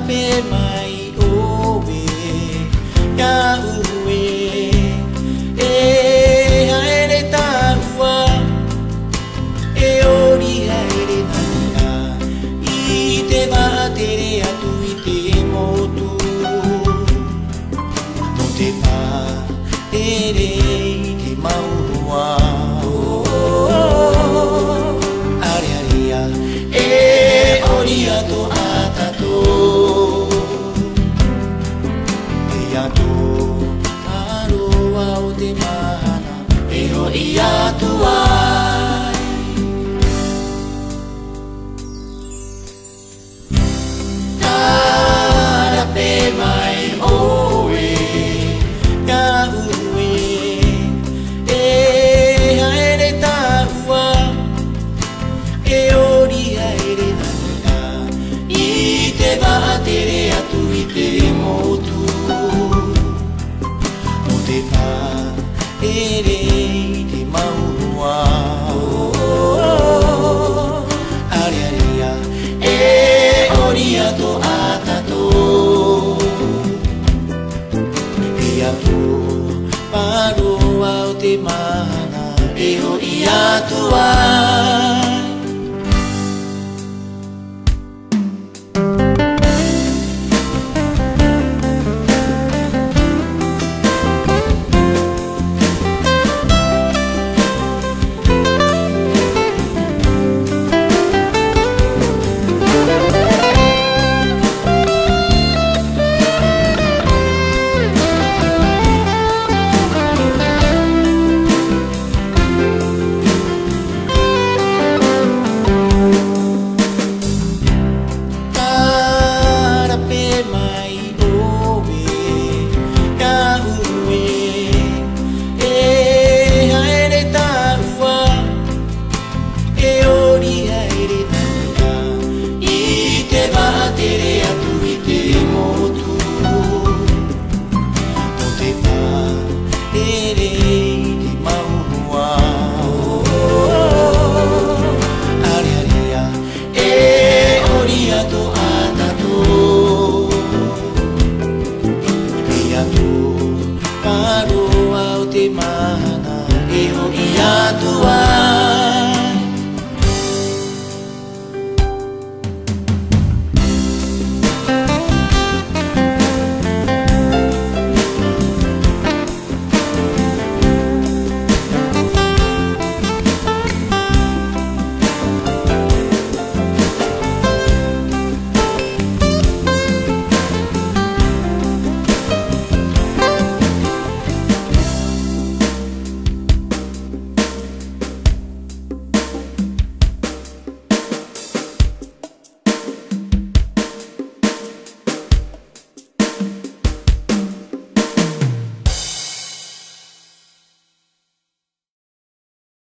pe mai owe ya uwe e haere ta ua e ori haere nania I te wātere atu I te motu no te pā ere I te maua arearea e ori ato atato e ato aroa o te mana e ori ato ai tara pe mai oe ka ue e haere ta ua e ori haere nania I te wātere atu I te motu no te pā ere I te maua arearea e ori ato atato e ato paroa o te mana e ori ato ai